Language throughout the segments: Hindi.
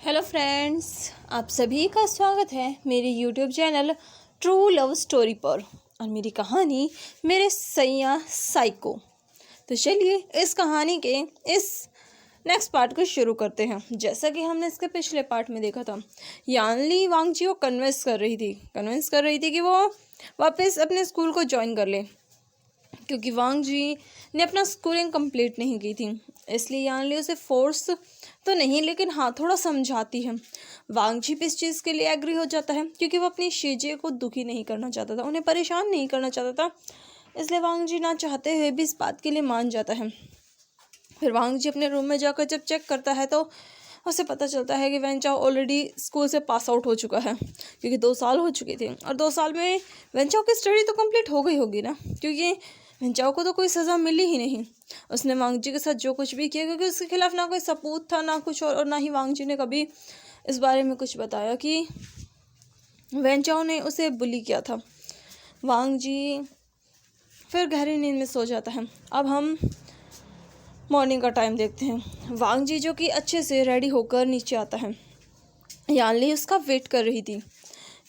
हेलो फ्रेंड्स, आप सभी का स्वागत है मेरे YouTube channel true love story पर। और मेरी कहानी मेरे सैया साइको। तो चलिए इस कहानी के इस नेक्स्ट पार्ट को शुरू करते हैं। जैसा कि हमने इसके पिछले पार्ट में देखा था, यानली वांगजी को कन्विंस कर रही थी कि वो वापस अपने स्कूल को ज्वाइन कर ले, क्योंकि वांग जी ने अपना स्कूलिंग कंप्लीट नहीं की थी। इसलिए यानली उसे फोर्स तो नहीं, लेकिन हाँ थोड़ा समझाती है। वांग जी भी इस चीज़ के लिए एग्री हो जाता है, क्योंकि वो अपनी शीजे को दुखी नहीं करना चाहता था, उन्हें परेशान नहीं करना चाहता था। इसलिए वांग जी ना चाहते हुए भी इस बात के लिए मान जाता है। फिर वांग जी अपने रूम में जाकर जब चेक करता है तो उसे पता चलता है कि वेंचाओ ऑलरेडी स्कूल से पास आउट हो चुका है, क्योंकि 2 साल हो चुके थे। और 2 साल में वेंचाओ की स्टडी तो कंप्लीट हो गई होगी ना, क्योंकि वेंचाओ को तो कोई सज़ा मिली ही नहीं। उसने वांग जी के साथ जो कुछ भी किया, क्योंकि उसके खिलाफ ना कोई सबूत था ना कुछ और ना ही वांग जी ने कभी इस बारे में कुछ बताया कि वेंचाओ ने उसे बुली किया था। वांग जी फिर गहरी नींद में सो जाता है। अब हम मॉर्निंग का टाइम देखते हैं। वांग जी जो कि अच्छे से रेडी होकर नीचे आता है। यानली उसका वेट कर रही थी।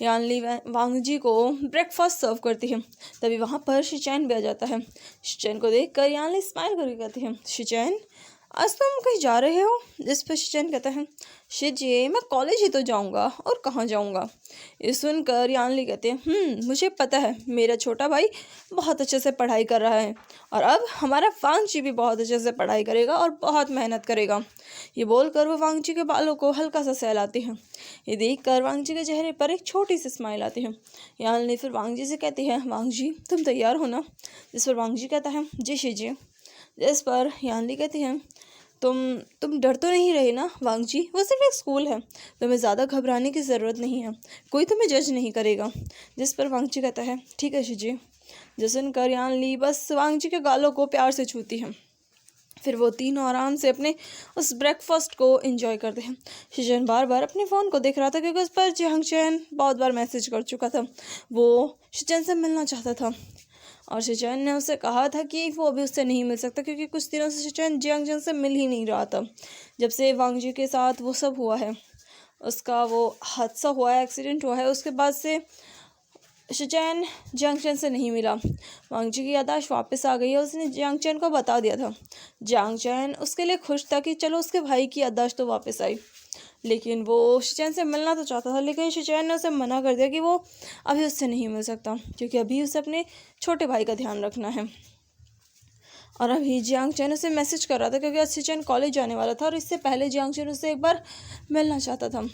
यानली वांग जी को ब्रेकफास्ट सर्व करती है। तभी वहाँ पर शिचैन भी आ जाता है। शिचैन को देखकर यानली स्माइल करके कहती है, शिचैन आज तुम कहीं जा रहे हो? जिस पर शिचैन कहता है, शिजे मैं कॉलेज ही तो जाऊंगा, और कहाँ जाऊंगा। ये सुनकर यानली कहते हैं, मुझे पता है मेरा छोटा भाई बहुत अच्छे से पढ़ाई कर रहा है, और अब हमारा वांग जी भी बहुत अच्छे से पढ़ाई करेगा और बहुत मेहनत करेगा। ये बोलकर वो वांग जी के बालों को हल्का सा सहलाती है। ये देखकर वांग जी के चेहरे पर एक छोटी सी स्माइल आती है। यानली फिर वांग जी से कहती है, वांग जी तुम तैयार हो ना? जिस पर वांग जी कहता है, जी शिजे। जिस पर यानली कहती है, तुम डर तो नहीं रहे ना वांग जी? वो सिर्फ एक स्कूल है, तुम्हें ज़्यादा घबराने की ज़रूरत नहीं है, कोई तुम्हें जज नहीं करेगा। जिस पर वांग जी कहता है, ठीक है शिजी। जो सुनकर यानली बस वांग जी के गालों को प्यार से छूती है। फिर वो तीनों आराम से अपने उस ब्रेकफास्ट को एंजॉय करते हैं। शिजन बार बार अपने फ़ोन को देख रहा था, क्योंकि उस पर जियांग चैन बहुत बार मैसेज कर चुका था। वो शिजन से मिलना चाहता था, और शिचैन ने उसे कहा था कि वो अभी उससे नहीं मिल सकता, क्योंकि कुछ दिनों से शिचैन जियांग से मिल ही नहीं रहा था। जब से वांग जी के साथ वो सब हुआ है, उसका वो हादसा हुआ है, एक्सीडेंट हुआ है, उसके बाद से शिचैन जियांग से नहीं मिला। वांग जी की याददाश्त वापस आ गई है। उसने जियांग को बता दिया था। जियांग उसके लिए खुश था कि चलो उसके भाई की याददाश्त तो वापस आई, लेकिन वो शिचैन से मिलना तो चाहता था, लेकिन शिचैन ने उसे मना कर दिया कि वो अभी उससे नहीं मिल सकता, क्योंकि अभी उसे अपने छोटे भाई का ध्यान रखना है। और अभी जियांग चैन उसे मैसेज कर रहा था, क्योंकि आज शिचैन कॉलेज जाने वाला था, और इससे पहले जियांग चैन उससे एक बार मिलना चाहता था।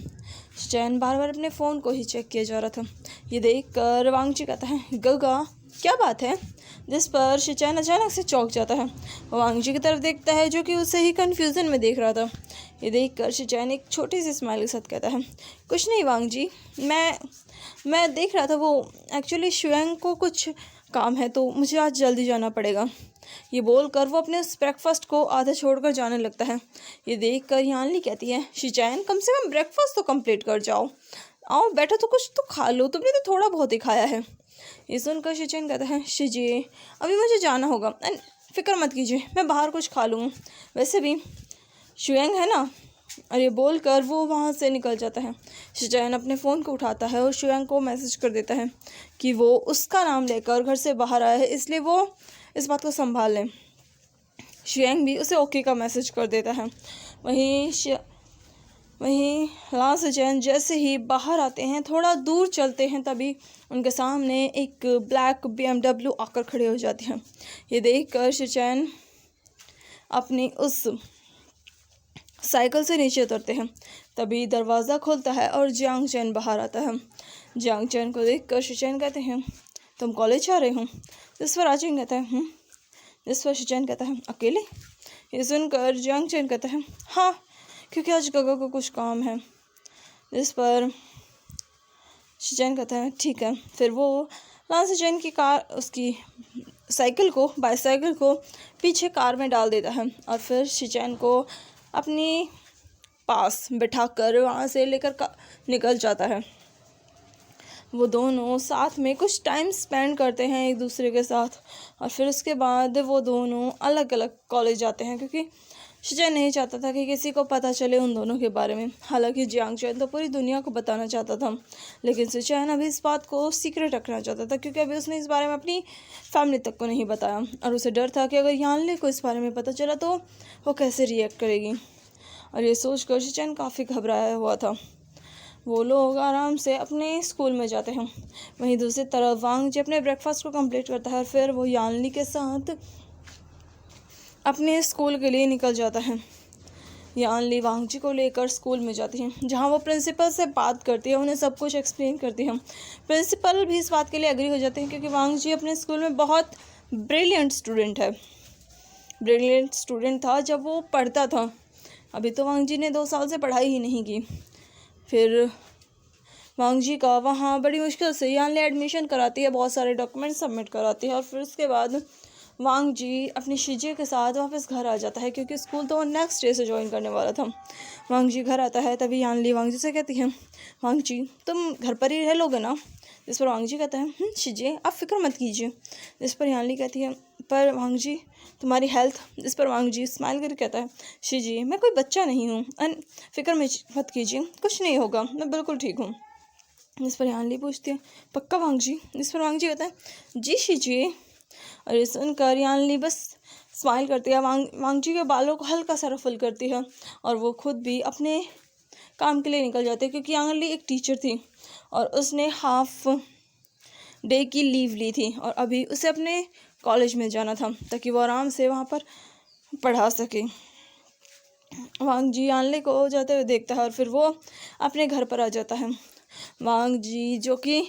शिचैन बार बार अपने फ़ोन को ही चेक किया जा रहा था। ये देख कर वांग जी कहता है, गगा क्या बात है? जिस पर शिचैन अचानक से चौंक जाता है। वांग जी की तरफ देखता है, जो कि उसे ही कन्फ्यूज़न में देख रहा था। ये देख कर शिचैन एक छोटी सी स्माइल के साथ कहता है, कुछ नहीं वांग जी, मैं देख रहा था, वो एक्चुअली शुएंग को कुछ काम है, तो मुझे आज जल्दी जाना पड़ेगा। ये बोलकर वो अपने उस ब्रेकफास्ट को आधा छोड़कर जाने लगता है। ये देखकर यानली कहती है, शिचैन कम से कम ब्रेकफास्ट तो कंप्लीट कर जाओ, आओ बैठो तो कुछ तो खा लो, तुमने तो थोड़ा बहुत ही खाया है। ये सुनकर शिचैन कहता है, शिजी अभी मुझे जाना होगा, फिक्र मत कीजिए, मैं बाहर कुछ खा लूँगा, वैसे भी शुएंग है ना। और ये बोलकर वो वहाँ से निकल जाता है। शिचैन अपने फ़ोन को उठाता है और शुएंग को मैसेज कर देता है कि वो उसका नाम लेकर घर से बाहर आया है, इसलिए वो इस बात को संभाल लें। शुएंग भी उसे ओके का मैसेज कर देता है। वहीं लां शिचैन जैसे ही बाहर आते हैं, थोड़ा दूर चलते हैं, तभी उनके सामने एक ब्लैक BMW आकर खड़े हो जाती है। ये देखकर शिचैन अपनी उस साइकिल से नीचे उतरते हैं। तभी दरवाज़ा खुलता है और जियांग चैन बाहर आता है। जियांग चैन को देखकर शिचैन कहते हैं, तुम कॉलेज आ रहे हो? जिस पर आचिंग कहता है, जिस पर शिचैन कहता है, अकेले? ये सुनकर जियांग चैन कहता है, हाँ, क्योंकि आज गगा को कुछ काम है। जिस पर शिचैन कहता है, ठीक है। फिर वो लां शिचैन की उसकी बाईसाइकिल को पीछे कार में डाल देता है, और फिर शिचैन को अपनी पास बिठाकर वहाँ से लेकर निकल जाता है। वो दोनों साथ में कुछ टाइम स्पेंड करते हैं एक दूसरे के साथ, और फिर उसके बाद वो दोनों अलग अलग कॉलेज जाते हैं, क्योंकि शिचेन नहीं चाहता था कि किसी को पता चले उन दोनों के बारे में। हालांकि जियांग चैन तो पूरी दुनिया को बताना चाहता था, लेकिन शिचेन अभी इस बात को सीक्रेट रखना चाहता था, क्योंकि अभी उसने इस बारे में अपनी फैमिली तक को नहीं बताया और उसे डर था कि अगर यानली को इस बारे में पता चला तो वो कैसे रिएक्ट करेगी। और ये सोचकर शिचेन काफ़ी घबराया हुआ था। वो लोग आराम से अपने स्कूल में जाते हैं। वहीं दूसरी तरफ वांग जी अपने ब्रेकफास्ट को कंप्लीट करता है और फिर वो यानली के साथ अपने स्कूल के लिए निकल जाता है। यानली वांग जी को लेकर स्कूल में जाती है, जहां वो प्रिंसिपल से बात करती है, उन्हें सब कुछ एक्सप्लेन करती है। प्रिंसिपल भी इस बात के लिए एग्री हो जाते हैं, क्योंकि वांग जी अपने स्कूल में बहुत ब्रिलियंट स्टूडेंट था जब वो पढ़ता था। अभी तो वांग जी ने 2 साल से पढ़ाई ही नहीं की। फिर वांग जी का वहाँ बड़ी मुश्किल से यानली एडमिशन कराती है, बहुत सारे डॉक्यूमेंट सबमिट कराती है और फिर उसके बाद वांग जी अपनी शिजे के साथ वापस घर आ जाता है, क्योंकि स्कूल तो वो नेक्स्ट डे से ज्वाइन करने वाला था। वांग जी घर आता है, तभी यानली वांग जी से कहती है, वांग जी तुम घर पर ही रह लोगे ना? जिस पर वांग जी कहता है, शिजे आप फिक्र मत कीजिए। जिस पर यानली कहती है, पर वांग जी तुम्हारी हेल्थ? जिस पर वांग जी स्माइल करके कहता है, शिजी मैं कोई बच्चा नहीं हूँ, फिक्र मत कीजिए, कुछ नहीं होगा, मैं बिल्कुल ठीक हूँ। जिस पर यानली पूछती है, पक्का वांग जी? जिस पर वांग जी कहता है, जी शिजी। और ये सुनकर यानली बस स्माइल करती है, वांग जी के बालों को हल्का सा रफल करती है और वो खुद भी अपने काम के लिए निकल जाती है, क्योंकि यानली एक टीचर थी और उसने हाफ डे की लीव ली थी और अभी उसे अपने कॉलेज में जाना था ताकि वो आराम से वहाँ पर पढ़ा सके। वांग जी यानली को जाते हुए देखता है और फिर वो अपने घर पर आ जाता है। वांग जी जो कि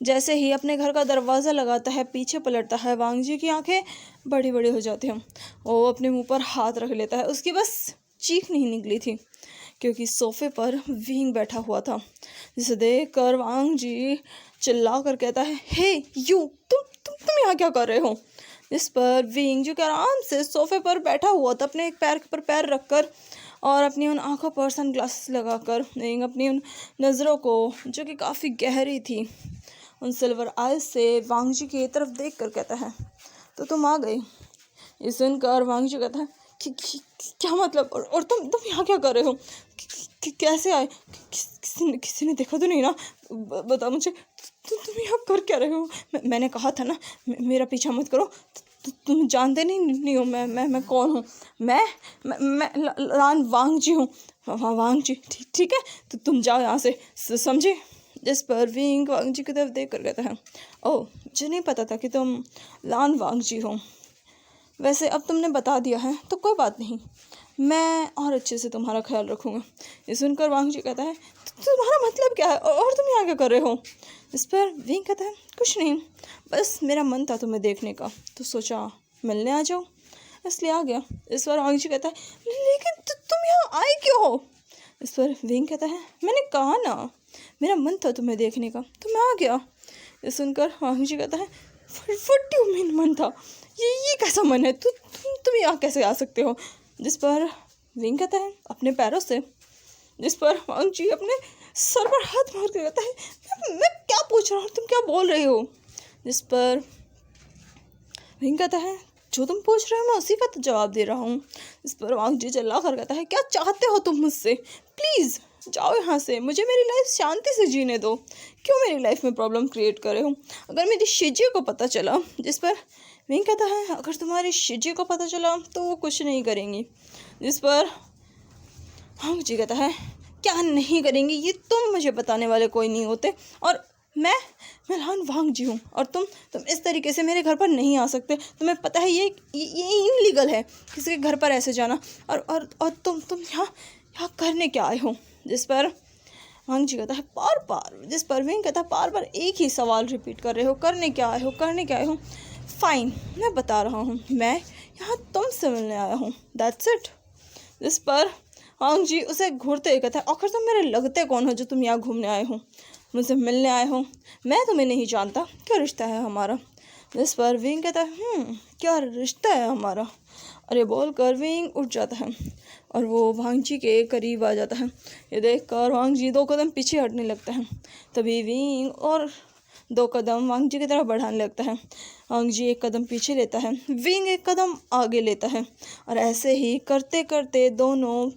जैसे ही अपने घर का दरवाज़ा लगाता है पीछे पलटता है, वांग जी की आंखें बड़ी बड़ी हो जाती हैं। वो अपने मुंह पर हाथ रख लेता है। उसकी बस चीख नहीं निकली थी, क्योंकि सोफे पर विंग बैठा हुआ था, जिसे देखकर वांग जी चिल्ला कर कहता है, हे यू, तुम यहाँ क्या कर रहे हो? इस पर विंग जो कि आराम से सोफे पर बैठा हुआ था, अपने एक पैर पर पैर रखकर और अपनी उन आंखों पर सनग्लासेस लगाकर अपनी उन नज़रों को जो कि काफ़ी गहरी थी उन सिल्वर आइज से वांग जी की तरफ देख कर कहता है, तो तुम आ गए? ये सुनकर वांग जी कहता है, क्या मतलब? और तुम यहाँ क्या कर रहे हो? कैसे आए? किसी ने देखा तो नहीं ना? बता मुझे, तुम यहाँ कर क्या रहे हो? मैंने कहा था ना मेरा पीछा मत करो। तुम जानते नहीं हो मैं कौन हूँ? मैं लान वांग जी हूँ। वांग जी, ठीक है, तो तुम जाओ यहाँ से, समझे? जिस पर विंग वांग जी की तरफ देख कर कहता है, ओह मुझे नहीं पता था कि तुम लान वांग जी हो। वैसे अब तुमने बता दिया है तो कोई बात नहीं, मैं और अच्छे से तुम्हारा ख्याल रखूँगा। ये सुनकर वांग जी कहता है, तुम्हारा मतलब क्या है और तुम यहाँ क्या कर रहे हो? इस पर विंग कहता है, कुछ नहीं, बस मेरा मन था तुम्हें देखने का तो सोचा मिलने आ जाओ, इसलिए आ गया। इस पर वांग जी कहता है, लेकिन तुम यहाँ आए क्यों हो? इस पर विंग कहता है, मैंने कहा ना मेरा मन था तुम्हें देखने का तो मैं आ गया। ये सुनकर वांग जी कहता है, व्हाट डू यू मीन मन था? ये कैसा मन है? तुम यहाँ कैसे आ सकते हो? जिस पर विंग कहता है, अपने पैरों से। जिस पर वांग जी अपने सर पर हाथ मार के कहता है, मैं क्या पूछ रहा हूँ, तुम क्या बोल रही हो? जिस पर विंग कहता है, जो तुम पूछ रहे हो मैं उसी का तो जवाब दे रहा हूँ। इस पर वांग जी चिल्ला कर कहता है, क्या चाहते हो तुम मुझसे? प्लीज़ जाओ यहाँ से, मुझे मेरी लाइफ शांति से जीने दो। क्यों मेरी लाइफ में प्रॉब्लम क्रिएट कर रहे हो? अगर मेरी शिजी को पता चला। जिस पर विंग कहता है, अगर तुम्हारी शिजी को पता चला तो वो कुछ नहीं करेंगी। जिस पर वांग जी कहता है, क्या नहीं करेंगी? ये तुम मुझे बताने वाले कोई नहीं होते और मैं लान वांग जी हूँ और तुम इस तरीके से मेरे घर पर नहीं आ सकते। तुम्हें पता है ये इनलीगल है किसी के घर पर ऐसे जाना। और तुम यहाँ करने क्या आए हो? जिस पर वांग जी कहता है, बार जिस पर विंग कहता है, बार एक ही सवाल रिपीट कर रहे हो, करने क्या आए हो? फाइन, मैं बता रहा हूँ, मैं यहाँ तुमसे मिलने आया हूँ, दैट्स इट। जिस पर वांग जी उसे घूरते हुए कहता है, आखिर तुम मेरे लगते कौन हो जो तुम यहाँ घूमने आए हो, मुझसे मिलने आए हो? मैं तुम्हें नहीं जानता, क्या रिश्ता है हमारा? जिस पर विंग कहता है, क्या रिश्ता है हमारा? अरे बोलकर विंग उठ जाता है और वो वांग जी के करीब आ जाता है। ये देखकर वांग जी 2 कदम पीछे हटने लगता है। तभी विंग और 2 कदम वांग जी की तरफ बढ़ाने लगता है। वांग जी 1 कदम पीछे लेता है, विंग 1 कदम आगे लेता है और ऐसे ही करते करते दोनों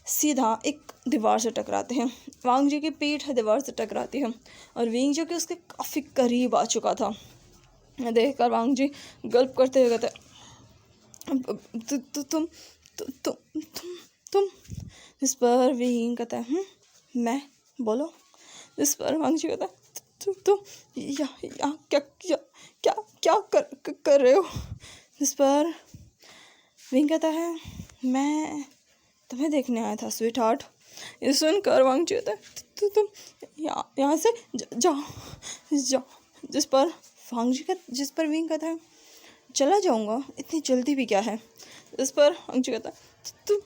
सीधा एक दीवार से टकराते हैं। वांग जी की पीठ दीवार से टकराती है और विंग जो कि उसके काफ़ी करीब आ चुका था, देखकर वांग जी गल्प करते हुए कहते हैं, तुम तुम इस पर विंग कहता है, मैं, बोलो। इस पर वांग जी कहता है, तुम या क्या क्या क्या क्या कर रहे हो। इस पर विंग कहता है, मैं तुम्हें देखने आया था स्वीट हार्ट। ये सुनकर वांग जी कहता है, तुम यहाँ से जाओ। जिस पर विंग कहता है, चला जाऊँगा, इतनी जल्दी भी क्या है। इस पर वांग जी कहता है, तुम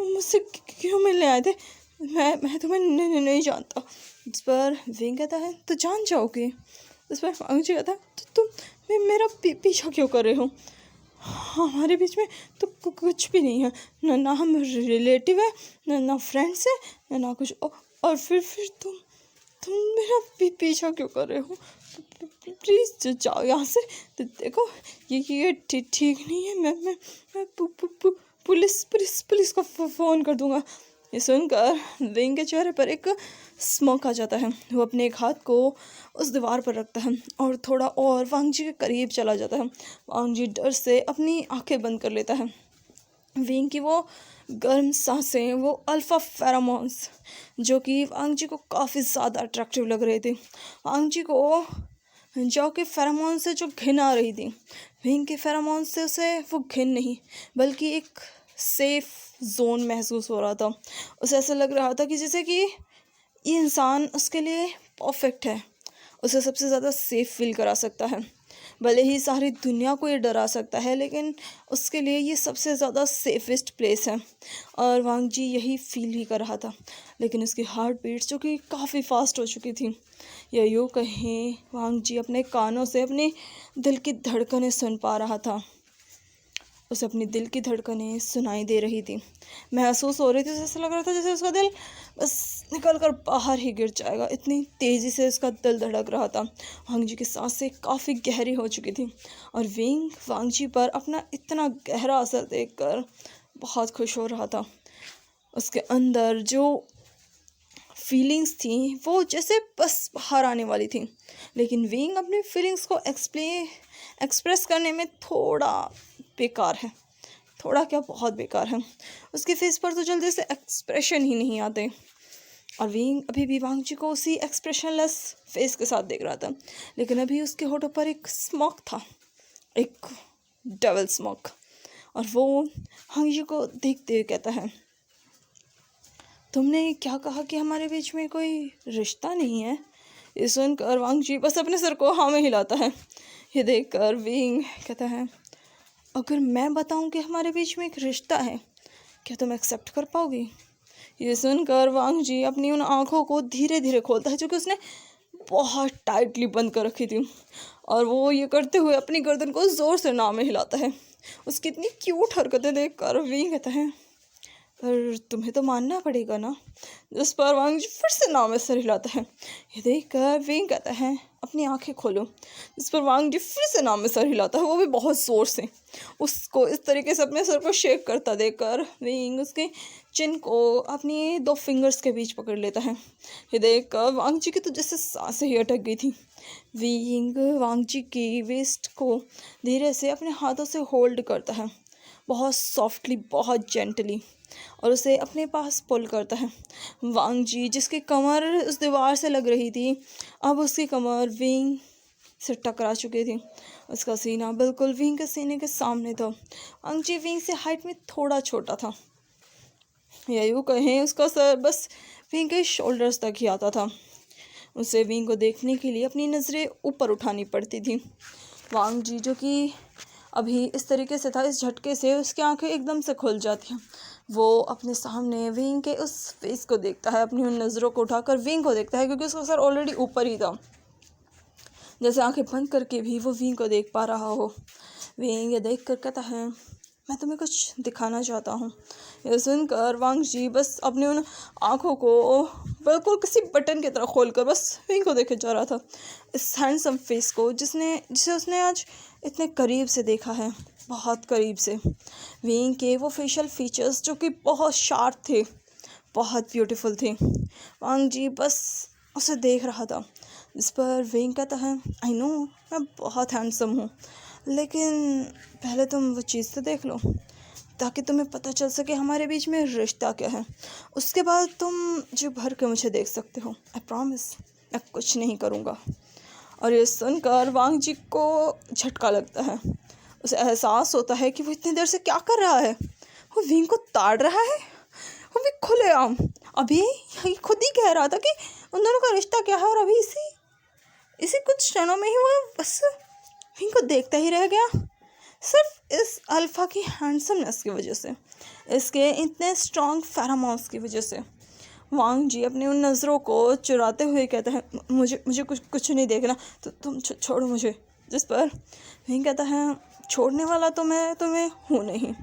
मुझसे क्यों मिलने आए थे, मैं तुम्हें नहीं जानता। इस पर विंग कहता है, तो जान जाओगे। इस पर वांग जी कहता है, तुम मेरा पीछा क्यों कर रहे हो, हमारे बीच में तो कुछ भी नहीं है, ना हम रिलेटिव है, ना फ्रेंड्स है, ना कुछ और फिर तुम मेरा पीछा क्यों कर रहे हो। प्लीज़ जाओ यहाँ से। तो देखो ये ठीक नहीं है, मैं पुलिस को फ़ोन कर दूँगा। ये सुनकर विंग के चेहरे पर एक स्मोक आ जाता है। वो अपने एक हाथ को उस दीवार पर रखता है और थोड़ा और वांग जी के करीब चला जाता है। वांग जी डर से अपनी आंखें बंद कर लेता है। विंग की वो गर्म सांसें, वो अल्फ़ा फेरोमोन्स जो कि वांग जी को काफ़ी ज़्यादा अट्रैक्टिव लग रहे थे। वांग जी को जो कि फेरोमोन से जो घिन आ रही थी, विंग के फेरोमोन से उसे वो घिन नहीं बल्कि एक सेफ जोन महसूस हो रहा था। उसे ऐसा लग रहा था कि जैसे कि ये इंसान उसके लिए परफेक्ट है, उसे सबसे ज़्यादा सेफ फील करा सकता है। भले ही सारी दुनिया को ये डरा सकता है, लेकिन उसके लिए ये सबसे ज़्यादा सेफेस्ट प्लेस है और वांग जी यही फील ही कर रहा था। लेकिन उसकी हार्ट बीट्स जो कि काफ़ी फास्ट हो चुकी थी, या यूँ कहें वांग जी अपने कानों से अपने दिल की धड़कनें सुन पा रहा था। उसे अपनी दिल की धड़कनें सुनाई दे रही थी, महसूस हो रही थी। ऐसा लग रहा था जैसे उसका दिल बस निकल कर बाहर ही गिर जाएगा, इतनी तेज़ी से उसका दिल धड़क रहा था। वांग जी की सांसें काफ़ी गहरी हो चुकी थी और विंग वांग जी पर अपना इतना गहरा असर देखकर बहुत खुश हो रहा था। उसके अंदर जो फीलिंग्स थी वो जैसे बस बाहर आने वाली थी, लेकिन विंग अपनी फीलिंग्स को एक्सप्रेस करने में थोड़ा बेकार है, थोड़ा क्या बहुत बेकार है। उसके फेस पर तो जल्दी से एक्सप्रेशन ही नहीं आते और विंग अभी भी वांग जी को उसी एक्सप्रेशनलेस फेस के साथ देख रहा था। लेकिन अभी उसके होठों पर एक स्मोक था, एक डबल स्मोक, और वो वांग जी को देखते हुए कहता है, तुमने क्या कहा कि हमारे बीच में कोई रिश्ता नहीं है। ये सुनकर वांग जी बस अपने सर को हाँ में हिलाता है। ये देखकर विंग कहता है, अगर मैं बताऊं कि हमारे बीच में एक रिश्ता है, क्या तुम एक्सेप्ट कर पाओगी। ये सुनकर वांग जी अपनी उन आँखों को धीरे धीरे खोलता है जो कि उसने बहुत टाइटली बंद कर रखी थी, और वो ये करते हुए अपनी गर्दन को ज़ोर से ना में हिलाता है। उसकी इतनी क्यूट हरकतें देखकर विंग कहता है, पर तुम्हें तो मानना पड़ेगा ना। जिस पर वांग जी फिर से नाम में सर हिलाता है। ये देखकर विंग कहता है, अपनी आंखें खोलो। जिस पर वांग जी फिर से नाम में सर हिलाता है, वो भी बहुत ज़ोर से। उसको इस तरीके से अपने सर को शेक करता देखकर विंग उसके चिन को अपनी 2 फिंगर्स के बीच पकड़ लेता है। ये देखकर वांग जी की तो जैसे सांसें ही अटक गई थी। विंग वांग जी की वेस्ट को धीरे से अपने हाथों से होल्ड करता है, बहुत सॉफ्टली, बहुत जेंटली, और उसे अपने पास पुल करता है। वांग जी जिसकी कमर उस दीवार से लग रही थी, अब उसकी कमर विंग से टकरा चुकी थी। उसका सीना बिल्कुल विंग के सीने के सामने था। वांग जी विंग से हाइट में थोड़ा छोटा था, या यूँ कहें उसका सर बस विंग के शोल्डर्स तक ही आता था। उसे विंग को देखने के लिए अपनी नज़रें ऊपर उठानी पड़ती थी। वांग जी जो कि अभी इस तरीके से था, इस झटके से उसकी आंखें एकदम से खुल जाती हैं। वो अपने सामने विंग के उस फेस को देखता है, अपनी उन नज़रों को उठाकर विंग को देखता है, क्योंकि उसका सर ऑलरेडी ऊपर ही था। जैसे आंखें बंद करके भी वो विंग को देख पा रहा हो। विंग ये देख कर कहता है, मैं तुम्हें कुछ दिखाना चाहता हूँ। ये सुनकर वांग जी बस अपनी उन आँखों को बिल्कुल किसी बटन की तरह खोलकर बस विंग को देखे जा रहा था, इस हैंडसम फेस को जिसे उसने आज इतने करीब से देखा है, बहुत करीब से। विंग के वो फेशियल फीचर्स जो कि बहुत शार्प थे, बहुत ब्यूटीफुल थे। वांग जी बस उसे देख रहा था, जिस पर विंग कहता है, आई नो मैं बहुत हैंडसम हूँ, लेकिन पहले तुम वो चीज़ तो देख लो ताकि तुम्हें पता चल सके हमारे बीच में रिश्ता क्या है। उसके बाद तुम जी भर के मुझे देख सकते हो। आई प्रॉमिस मैं कुछ नहीं करूँगा। और ये सुनकर वांग जी को झटका लगता है। उसे एहसास होता है कि वो इतनी देर से क्या कर रहा है। वो विंग को ताड़ रहा है, वो भी खुलेआम। अभी खुद ही कह रहा था कि उन दोनों का रिश्ता क्या है, और अभी इसी कुछ क्षणों में ही वो बस विंग को देखता ही रह गया, सिर्फ इस अल्फ़ा की हैंडसमनेस की वजह से, इसके इतने स्ट्रॉन्ग फेरोमोन्स की वजह से। वांग जी अपनी उन नज़रों को चुराते हुए कहता है, मुझे कुछ नहीं देखना, तो तुम छोड़ो मुझे। जिस पर विंग कहता है, छोड़ने वाला तो मैं तुम्हें हूँ नहीं,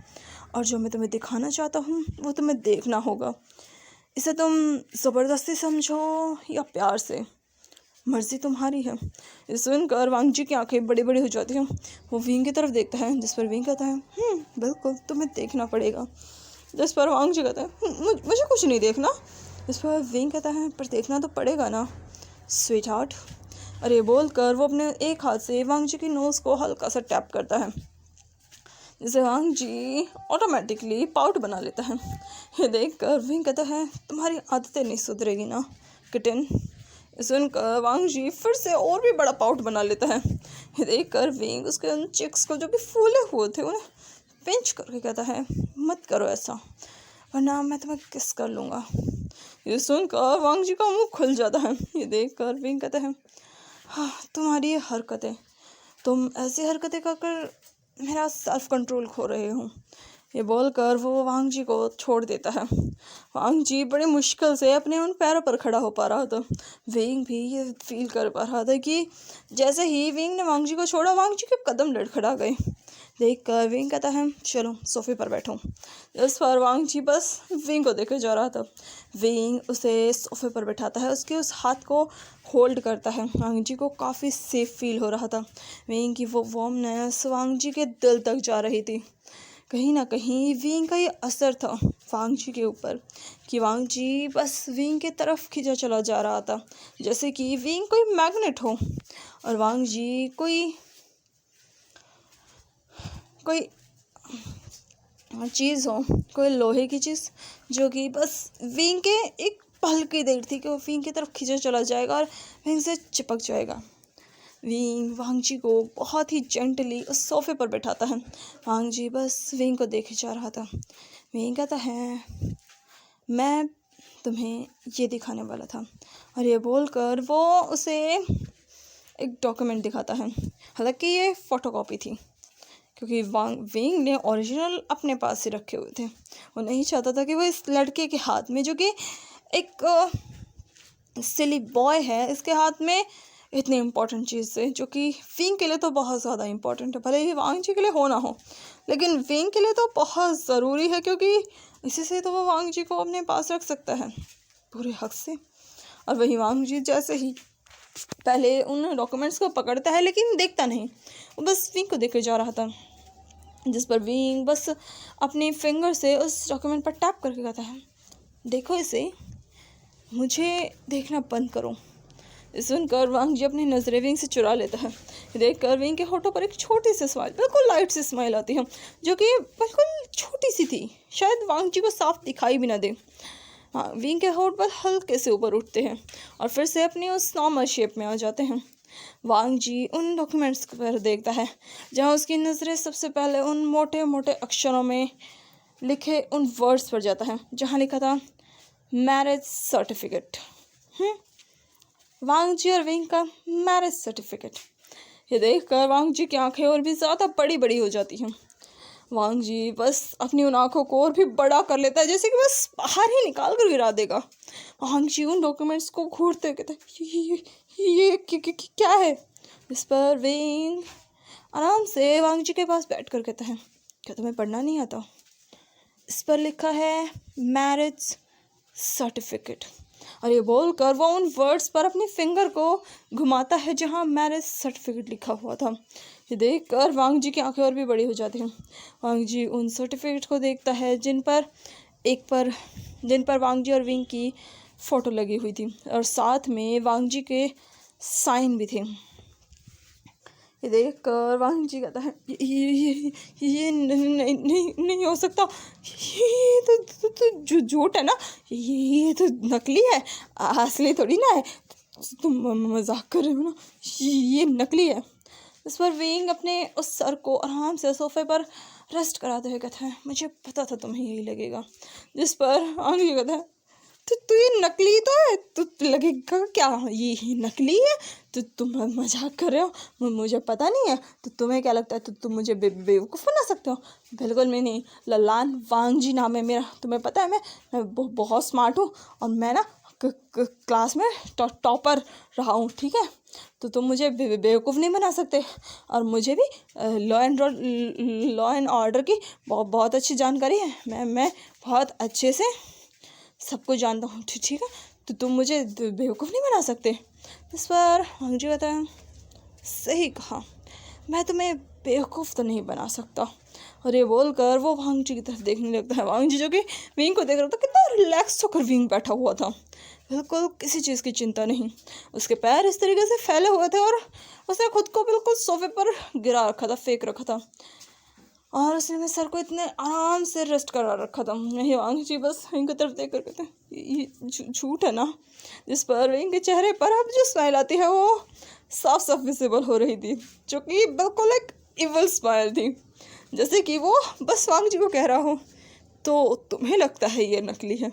और जो मैं तुम्हें दिखाना चाहता हूँ वो तुम्हें देखना होगा। इसे तुम ज़बरदस्ती समझो या प्यार से, मर्जी तुम्हारी है। ये सुनकर वांग जी की आंखें बड़ी बड़ी हो जाती हैं। वो विंग की तरफ देखता है, जिस पर विंग कहता है, बिल्कुल तुम्हें देखना पड़ेगा। जिस पर वांग जी कहता है, मुझे कुछ नहीं देखना। जिस पर विंग कहता है, पर देखना तो पड़ेगा ना स्वीट हार्ट। अरे बोलकर वो अपने एक हाथ से वांग जी की नोज़ को हल्का सा टैप करता है, जिसे वांग जी ऑटोमेटिकली पाउट बना लेता है। ये देखकर विंग कहता है, तुम्हारी आदतें नहीं सुधरेगी ना किटन। सुनकर वांग जी फिर से और भी बड़ा पाउट बना लेता है। ये देखकर विंग उसके उन चिक्स को जो कि फूले हुए थे उन्हें पिंच करके कहता है, मत करो ऐसा, वरना मैं तुम्हें किस कर लूँगा। ये सुनकर वांग जी का मुंह खुल जाता है। ये देखकर विंग कहता है, हाँ तुम्हारी ये हरकतें, तुम ऐसी हरकतें कर मेरा सेल्फ कंट्रोल खो रहे हो। ये बोलकर वो वांग जी को छोड़ देता है। वांग जी बड़ी मुश्किल से अपने उन पैरों पर खड़ा हो पा रहा था। विंग भी ये फील कर पा रहा था कि जैसे ही विंग ने वांग जी को छोड़ा, वांग जी के कदम लड़खड़ा गए। देखकर विंग कहता है, चलो सोफे पर बैठो। इस पर वांग जी बस विंग को देखे जा रहा था। विंग उसे सोफे पर बैठाता है, उसके उस हाथ को होल्ड करता है। वांग जी को काफ़ी सेफ फील हो रहा था। विंग की वो वार्मनेस वांग जी के दिल तक जा रही थी। कहीं ना कहीं विंग का ये असर था वांग जी के ऊपर, कि वांग जी बस विंग के तरफ खींचा चला जा रहा था, जैसे कि विंग कोई मैग्नेट हो और वांग जी कोई चीज़ हो, कोई लोहे की चीज़, जो कि बस विंग के एक पल की देर थी कि वो विंग की तरफ खींचा चला जाएगा और विंग से चिपक जाएगा। विंग वांग जी को बहुत ही जेंटली उस सोफे पर बैठाता है। वांग जी बस विंग को देखे जा रहा था। विंग कहता है, मैं तुम्हें ये दिखाने वाला था, और ये बोलकर वो उसे एक डॉक्यूमेंट दिखाता है। हालांकि ये फ़ोटोकॉपी थी, क्योंकि विंग ने ओरिजिनल अपने पास ही रखे हुए थे। वो नहीं चाहता था कि वो इस लड़के के हाथ में, जो कि एक सिली बॉय है, इसके हाथ में इतनी इम्पोर्टेंट चीज़ है, जो कि विंग के लिए तो बहुत ज़्यादा इम्पोर्टेंट है। भले ही वांग जी के लिए हो ना हो, लेकिन विंग के लिए तो बहुत ज़रूरी है, क्योंकि इसी से तो वो वांग जी को अपने पास रख सकता है पूरे हक से। और वही वांग जी जैसे ही पहले उन डॉक्यूमेंट्स को पकड़ता है, लेकिन देखता नहीं, वो बस विंग को देखे जा रहा था। जिस पर विंग बस अपने फिंगर से उस डॉक्यूमेंट पर टैप करके कहता है, देखो इसे, मुझे देखना बंद करो। सुनकर वांग जी अपनी नज़रें विंग से चुरा लेता है। देखकर विंग के होठों पर एक छोटी सी स्माइल, बिल्कुल लाइट सी स्माइल आती है, जो कि बिल्कुल छोटी सी थी, शायद वांग जी को साफ दिखाई भी ना दे। हाँ, विंग के होठ पर हल्के से ऊपर उठते हैं और फिर से अपनी उस नॉर्मल शेप में आ जाते हैं। वांग जी उन डॉक्यूमेंट्स पर देखता है, जहाँ उसकी नज़रें सबसे पहले उन मोटे मोटे अक्षरों में लिखे उन वर्ड्स पर जाता है, जहाँ लिखा था मैरिज सर्टिफिकेट। वांग जी और विंग का मैरिज सर्टिफिकेट। ये देखकर वांग जी की आंखें और भी ज़्यादा बड़ी बड़ी हो जाती हैं। वांग जी बस अपनी उन आंखों को और भी बड़ा कर लेता है, जैसे कि बस बाहर ही निकाल कर गिरा देगा। वांग जी उन डॉक्यूमेंट्स को घूरते कहते हैं, ये क्या है। इस पर विंग आराम से वांग जी के पास बैठ कर कहता है, क्या तुम्हें पढ़ना नहीं आता? इस पर लिखा है मैरिज सर्टिफिकेट। और ये बोलकर वो उन वर्ड्स पर अपनी फिंगर को घुमाता है जहाँ मैरिज सर्टिफिकेट लिखा हुआ था। ये देखकर वांग जी की आंखें और भी बड़ी हो जाती हैं। वांग जी उन सर्टिफिकेट को देखता है जिन पर वांग जी और विंग की फ़ोटो लगी हुई थी और साथ में वांग जी के साइन भी थे। ये देख कर वांग जी कहता है ये नहीं हो सकता, ये तो झूठ है ना, ये तो नकली है, असली थोड़ी ना है, तुम मजाक कर रहे हो ना, ये नकली है। इस पर विंग अपने उस सर को आराम से सोफे पर रेस्ट कराते हुए कहता है मुझे पता था तुम्हें यही लगेगा। जिस पर वांग जी कहता है तो ये नकली तो है, तो लगेगा क्या ये नकली है, तो तुम मजाक कर रहे हो, मुझे पता नहीं है, तो तुम्हें क्या लगता है तो तुम मुझे बेवकूफ़ बना सकते हो? बिल्कुल मैं नहीं, ललान वांग जी नाम है मेरा, तुम्हें पता है मैं बहुत स्मार्ट हूँ और मैं ना क्लास में टॉपर रहा हूँ, ठीक है, तो तुम मुझे बेवकूफ़ नहीं बना सकते। और मुझे भी लॉ एंड ऑर्डर की बहुत अच्छी जानकारी है, मैं बहुत अच्छे से सबको जानता हूँ, ठीक है, तो तुम मुझे बेवकूफ़ नहीं बना सकते। इस पर वांग जी कहता है सही कहा, मैं तुम्हें बेवकूफ़ तो नहीं बना सकता। और ये बोलकर वो वांग जी की तरफ देखने लगता है। वांग जी जो कि विंग को देख रहा था, कितना रिलैक्स होकर विंग बैठा हुआ था, बिल्कुल किसी चीज़ की चिंता नहीं। उसके पैर इस तरीके से फैले हुए थे और उसने खुद को बिल्कुल सोफे पर गिरा रखा था, फेंक रखा था, और उसने मेरे सर को इतने आराम से रेस्ट करा रखा था। नहीं, वांग जी बस विंग की तरफ देख कर कहते ये झूठ है ना। जिस पर विंग के चेहरे पर अब जो स्माइल आती है वो साफ साफ विजिबल हो रही थी, जो कि बिल्कुल एक इवल स्माइल थी, जैसे कि वो बस वांग जी को कह रहा हो तो तुम्हें लगता है ये नकली है।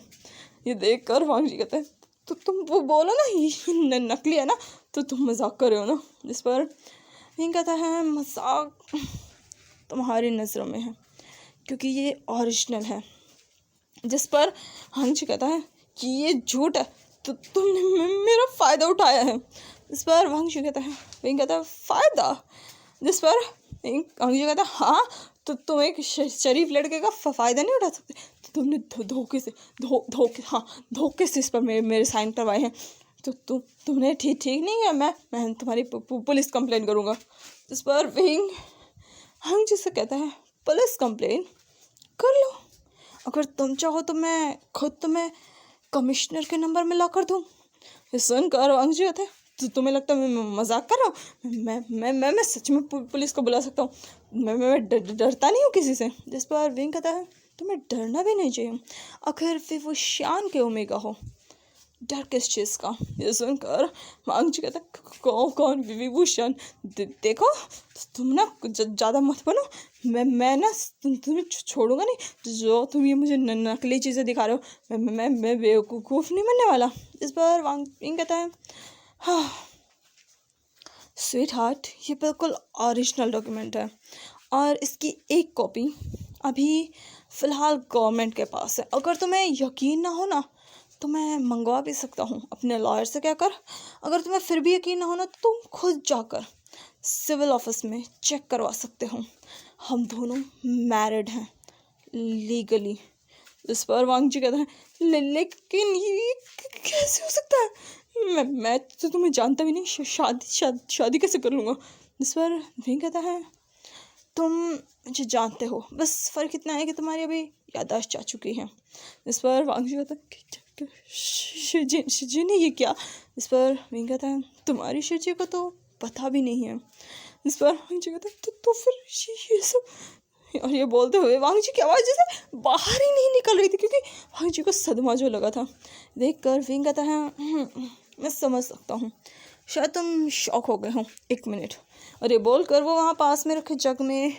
ये देख कर वांग जी कहते हैं तो तुम वो बोलो ना ये नकली है ना, तो तुम मजाक कर रहे हो ना। जिस पर विंग कहता है मजाक तुम्हारी नज़रों में है क्योंकि ये ओरिजिनल है। जिस पर वांग जी कहता है कि ये झूठ है, तो तुमने मेरा फ़ायदा उठाया है। इस पर वांग जी कहता है, विंग कहता है फ़ायदा? जिस पर वांग जी कहता है हाँ, तो तुम एक शरीफ लड़के का फ़ायदा नहीं उठा सकते, तो तुमने धोखे से इस पर मेरे साइन करवाए हैं, तो तुमने ठीक नहीं है, मैं तुम्हारी पुलिस कंप्लेन करूँगा। इस पर विंग वांग जी से कहता है पुलिस कंप्लेन कर लो, अगर तुम चाहो तो मैं खुद तुम्हें कमिश्नर के नंबर में ला कर दूँ। ये सुनकर वांग जी कहते हैं तो तुम्हें लगता है मैं मजाक कर रहा हूँ? मैं सच में पुलिस को बुला सकता हूँ, मैं डरता नहीं हूँ किसी से। जिस पर विंग कहता है तुम्हें डरना भी नहीं चाहिए, आखिर फिर वो शान के ओमेगा हो, डर किस चीज़ का? ये सुनकर वांग जी कहता कौन विभूषण? देखो तुम ना ज़्यादा मत बनो, मैं ना तुम्हें छोड़ूंगा नहीं, जो तुम ये मुझे नकली चीज़ें दिखा रहे हो, मैं बेवकूफ़ नहीं बनने वाला। इस बार वांग कहता है हाँ स्वीट हार्ट, ये बिल्कुल ओरिजिनल डॉक्यूमेंट है और इसकी एक कॉपी अभी फ़िलहाल गवर्नमेंट के पास है, अगर तुम्हें यकीन ना हो ना तो मैं मंगवा भी सकता हूँ अपने लॉयर से कहकर। अगर तुम्हें फिर भी यकीन ना हो ना तो तुम खुद जाकर सिविल ऑफिस में चेक करवा सकते हो, हम दोनों मैरिड हैं लीगली। इस पर वांग जी कहता है लेकिन ये कैसे हो सकता है? मैं तो तुम्हें जानता भी नहीं, शादी कैसे कर लूँगा? इस पर विंग कहता है तुम मुझे जानते हो, बस फ़र्क इतना है कि तुम्हारी अभी याददाश्त जा चुकी है। इस पर वांग जी कहता है शिवजी ने ये क्या? इस पर विंग कहता है तुम्हारी शिवजी को तो पता भी नहीं है। इस पर वांग जी कहता है तो फिर ये सब, और ये बोलते हुए वांग जी की आवाज़ जैसे बाहर ही नहीं निकल रही थी क्योंकि वांग जी को सदमा जो लगा था। देख कर विंग कहता है मैं समझ सकता हूँ, शायद तुम शॉक हो गए हो, 1 मिनट। और ये बोल कर वो वहाँ पास में रखे जग में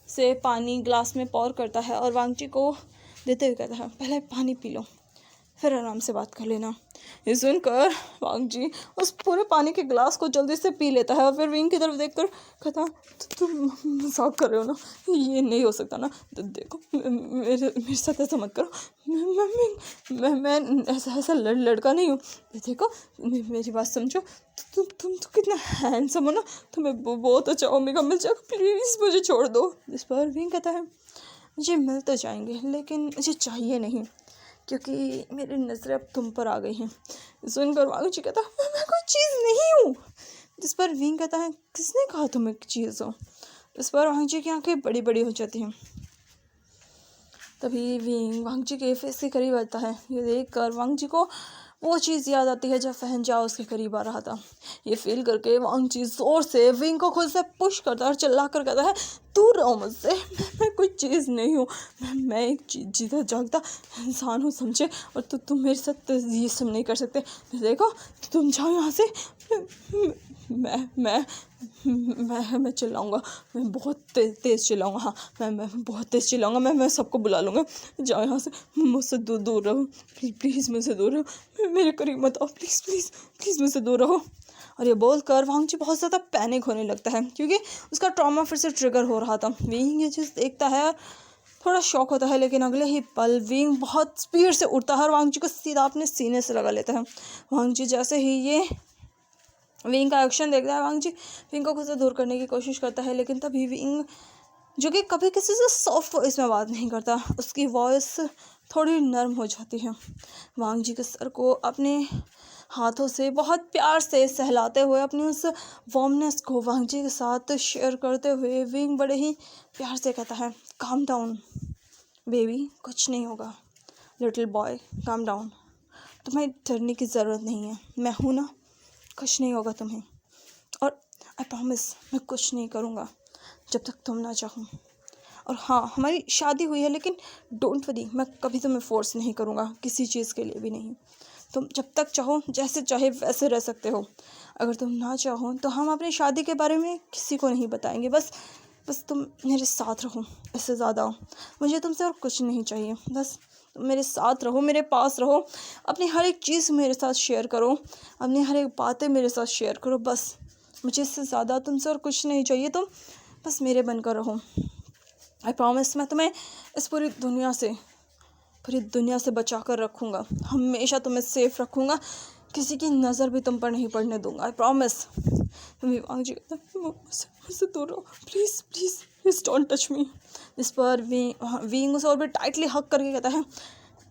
से पानी ग्लास में पौर करता है और वांग जी को देते हुए कहता है पहले पानी पी लो। फिर आराम से बात कर लेना। ये सुनकर वांग जी उस पूरे पानी के गिलास को जल्दी से पी लेता है और फिर विंग की तरफ देखकर कहता, तुम मजाक कर रहे हो ना, ये नहीं हो सकता ना, तो देखो मेरे साथ ऐसा मत करो, मैं ऐसा लड़का नहीं हूँ, देखो मेरी बात समझो, तुम तो कितना हैंडसम हो ना, तुम्हें बहुत अच्छा ओमेगा मिल जाएगा, प्लीज़ मुझे छोड़ दो। इस पर विंग कहता है, मुझे मिल तो जाएंगे लेकिन मुझे चाहिए नहीं, क्योंकि मेरी नज़रें अब तुम पर आ गई हैं। सुनकर वांग जी कहता, मैं कोई चीज़ नहीं हूँ। जिस पर विंग कहता है, किसने कहा तुम एक चीज़ हो। इस पर वांग जी की आंखें बड़ी बड़ी हो जाती हैं। तभी विंग वांग जी के फेस के करीब आता है। ये देख कर वांग जी को वो चीज़ याद आती है जब फहन जाओ उसके करीब आ रहा था। ये फील करके वांग जी जोर से विंग को खुद से पुश करता है और चिल्ला कर कहता है, दूर रहो मुझसे, मैं कोई चीज़ नहीं हूँ, मैं एक जीता जागता इंसान हूँ, समझे, और तुम मेरे साथ ये सब नहीं कर सकते। देखो तुम जाओ यहाँ से, मैं चिल्लाऊंगा, मैं बहुत तेज़ चिल्लाऊंगा, हाँ मैं बहुत तेज़ चिल्लाऊंगा, मैं सबको बुला लूँगा, जाओ यहाँ से, मुझसे दूर रहो, प्लीज़ मुझसे दूर रहो, मेरे करीब मत आओ, प्लीज़ मुझसे दूर रहो। और ये बोलकर वांग जी बहुत ज़्यादा पैनिक होने लगता है, क्योंकि उसका ट्रॉमा फिर से ट्रिगर हो रहा था। विंग ये चीज़ देखता है और थोड़ा शॉक होता है, लेकिन अगले ही पल विंग बहुत स्पीड से उड़ता है और वांग जी को सीधा अपने सीने से लगा लेता है। वांग जी जैसे ही ये विंग का एक्शन देखता है, वांग जी विंग को खुद से दूर करने की कोशिश करता है, लेकिन तभी विंग, जो कि कभी किसी से सॉफ्ट वॉइस में बात नहीं करता, उसकी वॉइस थोड़ी नर्म हो जाती है। वांग जी के सर को अपने हाथों से बहुत प्यार से सहलाते हुए अपनी उस वार्मनेस को वांग जी के साथ शेयर करते हुए विंग बड़े ही प्यार से कहता है, काम डाउन बेबी, कुछ नहीं होगा, लिटिल बॉय काम डाउन, तुम्हें डरने की ज़रूरत नहीं है, मैं हूँ ना, कुछ नहीं होगा तुम्हें, और आई प्रॉमिस मैं कुछ नहीं करूँगा जब तक तुम ना चाहो। और हाँ, हमारी शादी हुई है, लेकिन डोंट वरी, मैं कभी तुम्हें फोर्स नहीं करूँगा किसी चीज़ के लिए भी नहीं। तुम जब तक चाहो जैसे चाहे वैसे रह सकते हो। अगर तुम ना चाहो तो हम अपनी शादी के बारे में किसी को नहीं बताएंगे। बस तुम मेरे साथ रहो, इससे ज़्यादा मुझे तुमसे और कुछ नहीं चाहिए। बस तुम मेरे साथ रहो, मेरे पास रहो, अपनी हर एक चीज़ मेरे साथ शेयर करो, अपनी हर एक बातें मेरे साथ शेयर करो। बस मुझे इससे ज़्यादा तुमसे और कुछ नहीं चाहिए। तुम बस मेरे बनकर रहो। आई प्रॉमिस, मैं तुम्हें इस पूरी दुनिया से बचा कर रखूँगा, हमेशा तुम्हें सेफ रखूँगा, किसी की नज़र भी तुम पर नहीं पड़ने दूँगा। I promise. वांग जी कहता, मुझसे दूर रहो, प्लीज़ डोंट टच मी। इस पर विंग उसे और भी टाइटली हक करके कहता है,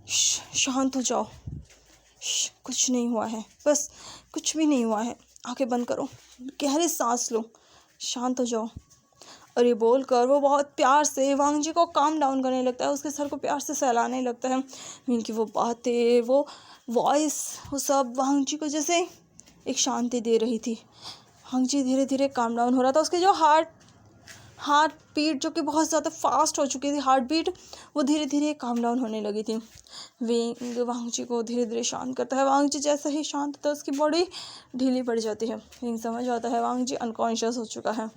शांत हो जाओ, कुछ नहीं हुआ है, बस कुछ भी नहीं हुआ है, आंखें बंद करो, गहरी सांस लो, शांत हो जाओ। और ये बोलकर वो बहुत प्यार से वांग जी को काम डाउन करने लगता है, उसके सर को प्यार से सहलाने लगता है। इनकी वो बातें, वो वॉइस, वो सब वांग जी को जैसे एक शांति दे रही थी। वांग जी धीरे धीरे काम डाउन हो रहा था। उसके जो हार्ट बीट, जो कि बहुत ज़्यादा फास्ट हो चुकी थी हार्ट बीट, वो धीरे धीरे काम डाउन होने लगी थी। विंग वांग जी को धीरे धीरे शांत करता है। वांग जी जैसे ही शांत होता है, उसकी बॉडी ढीली पड़ जाती है। विंग समझ आता है वांग जी अनकॉन्शियस हो चुका है।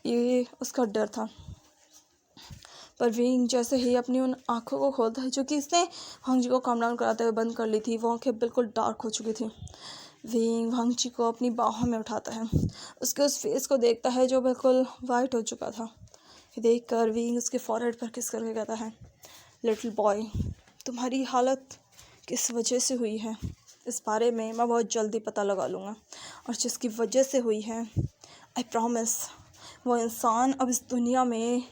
ये उसका डर था। पर विंग जैसे ही अपनी उन आँखों को खोलता है जो कि इसने वांग जी को काम डाउन कराते हुए बंद कर ली थी, वो आँखें बिल्कुल डार्क हो चुकी थी। विंग वांग जी को अपनी बाहों में उठाता है, उसके उस फेस को देखता है जो बिल्कुल वाइट हो चुका था। देख कर विंग उसके फॉरहेड पर किस करके कहता है, लिटिल बॉय, तुम्हारी हालत किस वजह से हुई है, इस बारे में मैं बहुत जल्दी पता लगा लूँगा, और जिसकी वजह से हुई है, आई प्रॉमिस वो इंसान अब इस दुनिया में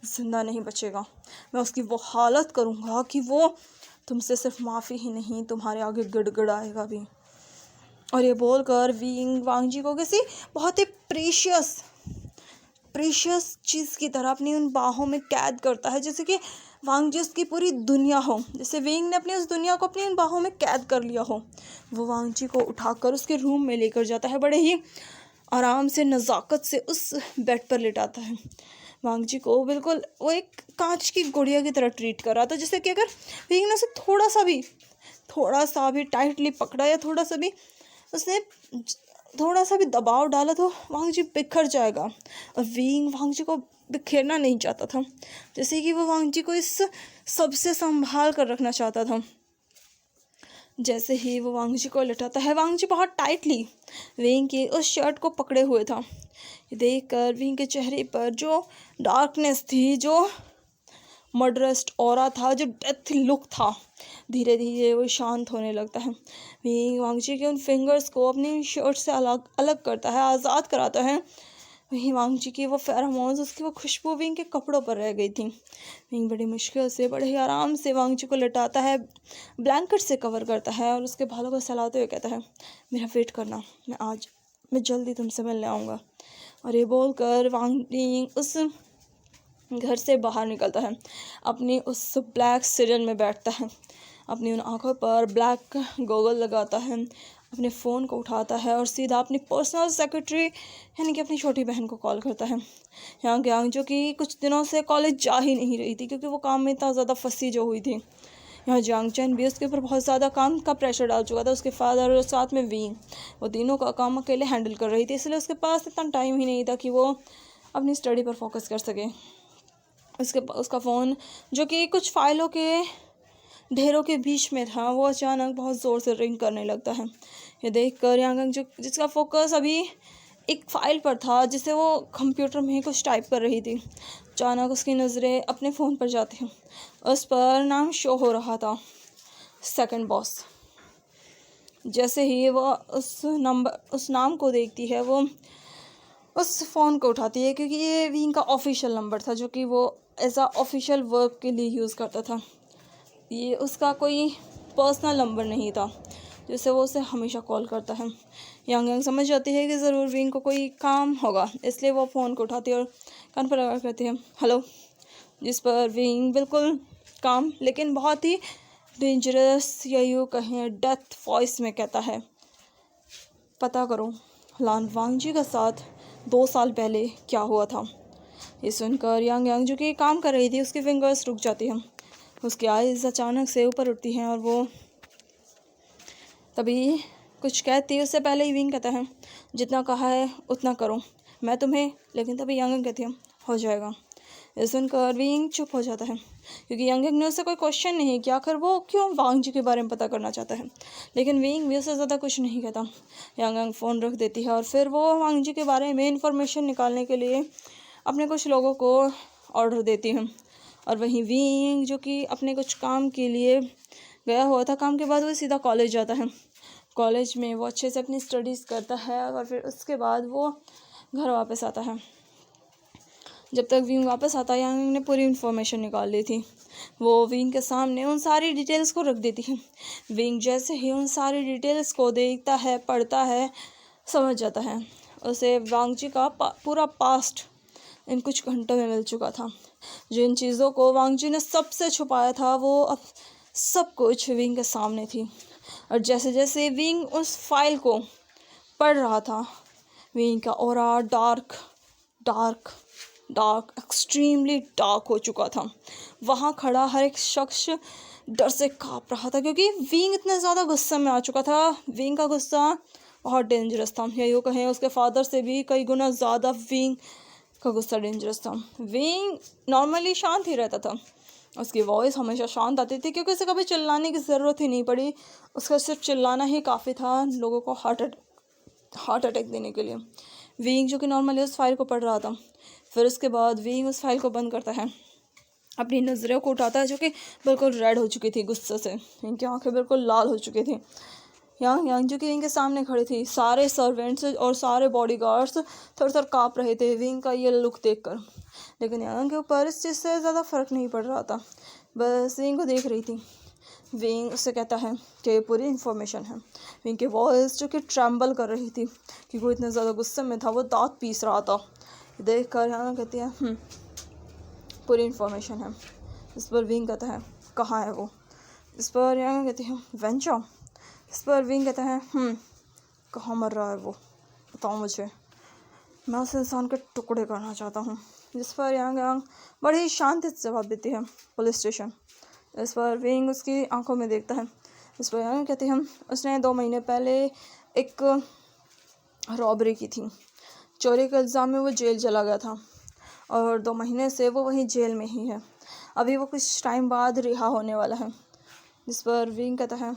ज़िंदा नहीं बचेगा। मैं उसकी वो हालत करूँगा कि वो तुमसे सिर्फ माफ़ी ही नहीं, तुम्हारे आगे गिड़गिड़ाएगा भी। और ये बोलकर विंग वांग जी को किसी बहुत ही प्रीशियस चीज़ की तरह अपनी उन बाहों में कैद करता है, जैसे कि वांग जी उसकी पूरी दुनिया हो, जैसे विंग ने अपनी उस दुनिया को अपनी उन बाहों में कैद कर लिया हो। वो वांग जी को उठाकर उसके रूम में लेकर जाता है, बड़े ही आराम से नज़ाकत से उस बेड पर लेटाता है। वांग जी को बिल्कुल वो एक कांच की गुड़िया की तरह ट्रीट कर रहा था, जैसे कि अगर विंग ने उसे थोड़ा सा भी टाइटली पकड़ा या थोड़ा सा भी दबाव डाला तो वांग जी बिखर जाएगा। और विंग वांग जी को बिखेरना नहीं चाहता था, जैसे कि वो वांग जी को इस सबसे संभाल कर रखना चाहता था। जैसे ही वो वांगजी को लटाता है, वांगजी बहुत टाइटली विंग की उस शर्ट को पकड़े हुए था। ये देखकर विंग के चेहरे पर जो डार्कनेस थी, जो मर्डरस्ट ऑरा था, जो डेथ लुक था, धीरे धीरे वो शांत होने लगता है। विंग वांगजी के उन फिंगर्स को अपनी शर्ट से अलग अलग करता है, आज़ाद कराता है। वहीं वांगजी की वो फेरोमोन्स, उसकी वो खुशबू विंग के कपड़ों पर रह गई थी। विंग बड़ी मुश्किल से, बड़े ही आराम से वांगजी को लटाता है, ब्लैंकेट से कवर करता है और उसके बालों को सहलाते हुए कहता है, मेरा वेट करना, मैं जल्दी तुमसे मिलने आऊँगा। और ये बोलकर वांग उस घर से बाहर निकलता है, अपनी उस ब्लैक सिरन में बैठता है, अपनी उन आँखों पर ब्लैक गॉगल लगाता है, अपने फ़ोन को उठाता है और सीधा अपनी पर्सनल सेक्रेटरी यानी कि अपनी छोटी बहन को कॉल करता है, यांग यांग, जो कि कुछ दिनों से कॉलेज जा ही नहीं रही थी क्योंकि वो काम में इतना ज़्यादा फंसी जो हुई थी। यहाँ जियांग चैन भी उसके ऊपर बहुत ज़्यादा काम का प्रेशर डाल चुका था, उसके फादर और साथ में विंग, वो तीनों का काम अकेले हैंडल कर रही थी, इसलिए उसके पास इतना टाइम ही नहीं था कि वो अपनी स्टडी पर फोकस कर सके। उसका फ़ोन, जो कि कुछ फाइलों के ढेरों के बीच में था, वो अचानक बहुत ज़ोर से रिंग करने लगता है। ये देख कर यांग, जो जिसका फोकस अभी एक फ़ाइल पर था, जिसे वो कंप्यूटर में कुछ टाइप कर रही थी, अचानक उसकी नज़रें अपने फ़ोन पर जाती हैं। उस पर नाम शो हो रहा था, सेकंड बॉस। जैसे ही वो उस नाम को देखती है, वो उस फ़ोन को उठाती है, क्योंकि ये विंग का ऑफिशियल नंबर था, जो कि वो एज आ ऑफिशियल वर्क के लिए यूज़ करता था। ये उसका कोई पर्सनल नंबर नहीं था जिससे वो उसे हमेशा कॉल करता है। यांग यांग समझ जाती है कि ज़रूर विंग को कोई काम होगा, इसलिए वो फ़ोन को उठाती है और कान पर लगा कहती है, हेलो। जिस पर विंग बिल्कुल काम लेकिन बहुत ही डेंजरस या यूँ कहें डेथ वॉइस में कहता है, पता करो लान वांगजी का साथ 2 साल पहले क्या हुआ था। ये सुनकर यांग यांग, जो कि काम कर रही थी, उसकी फिंगर्स रुक जाती हैं, उसकी आइज़ अचानक से ऊपर उठती हैं और वो तभी कुछ कहती है। उससे पहले ही विंग कहता है, जितना कहा है उतना करो, मैं तुम्हें, लेकिन तभी यांग यांग कहती है, हो जाएगा। ये सुनकर विंग चुप हो जाता है, क्योंकि यांग यांग ने उससे कोई क्वेश्चन नहीं किया, आखिर वो क्यों वांगजी के बारे में पता करना चाहता है। लेकिन विंग भी उससे ज़्यादा कुछ नहीं कहता। यांग यांग फ़ोन रख देती है और फिर वो वांगजी के बारे में इंफॉर्मेशन निकालने के लिए अपने कुछ लोगों को ऑर्डर देती है। और वहीं विंग, जो कि अपने कुछ काम के लिए गया हुआ था, काम के बाद वो सीधा कॉलेज जाता है। कॉलेज में वो अच्छे से अपनी स्टडीज़ करता है और फिर उसके बाद वो घर वापस आता है। जब तक विंग वापस आता है, यांग ने पूरी इन्फॉर्मेशन निकाल ली थी। वो विंग के सामने उन सारी डिटेल्स को रख देती है। विंग जैसे ही उन सारी डिटेल्स को देखता है, पढ़ता है, समझ जाता है, उसे वांगजी का पूरा पास्ट इन कुछ घंटों में मिल चुका था। जिन चीज़ों को वांगजी ने सबसे छुपाया था, वो अब सब कुछ विंग के सामने थी। और जैसे जैसे विंग उस फाइल को पढ़ रहा था, विंग का aura dark dark dark extremely dark हो चुका था। वहाँ खड़ा हर एक शख्स डर से काँप रहा था, क्योंकि विंग इतना ज़्यादा गुस्सा में आ चुका था। विंग का गुस्सा बहुत डेंजरस था, या यूँ कहें उसके फादर से भी कई गुना ज़्यादा विंग का गुस्सा डेंजरस था। विंग नॉर्मली शांत ही रहता था, उसकी वॉइस हमेशा शांत आती थी, क्योंकि उसे कभी चिल्लाने की ज़रूरत ही नहीं पड़ी। उसका सिर्फ चिल्लाना ही काफ़ी था लोगों को हार्ट अटैक देने के लिए। विंग, जो कि नॉर्मली उस फाइल को पढ़ रहा था, फिर उसके बाद विंग उस फाइल को बंद करता है, अपनी नज़रों को उठाता है, जो कि बिल्कुल रेड हो चुकी थी गुस्से से, इनकी आंखें बिल्कुल लाल हो चुकी थी। यांग जो कि विंग के सामने खड़ी थी, सारे सर्वेंट्स और सारे बॉडीगार्ड्स थर थर काँप रहे थे विंग का ये लुक देखकर। लेकिन यांग के ऊपर इस चीज़ से ज़्यादा फ़र्क नहीं पड़ रहा था, बस विंग को देख रही थी। विंग उससे कहता है कि ये पूरी इन्फॉर्मेशन है। विंग की वॉइस, जो कि ट्रम्बल कर रही थी क्योंकि वो इतने ज़्यादा गुस्से में था, वो दांत पीस रहा था, देख कर यांग कहती है, पूरी इन्फॉर्मेशन है। इस पर विंग कहता है, कहाँ है वो। इस पर यांग कहती है, वेंचो। इस पर विंग कहता है, कहाँ मर रहा है वो, बताओ मुझे, मैं उस इंसान के टुकड़े करना चाहता हूँ। जिस पर यांग बड़ी ही शांति से जवाब देती है, पुलिस स्टेशन। इस पर विंग उसकी आंखों में देखता है। इस पर यांग कहती है, उसने 2 महीने पहले एक रॉबरी की थी, चोरी के इल्ज़ाम में वो जेल चला गया था और 2 महीने से वो वहीं जेल में ही है। अभी वो कुछ टाइम बाद रिहा होने वाला है। जिस पर विंग कहता है,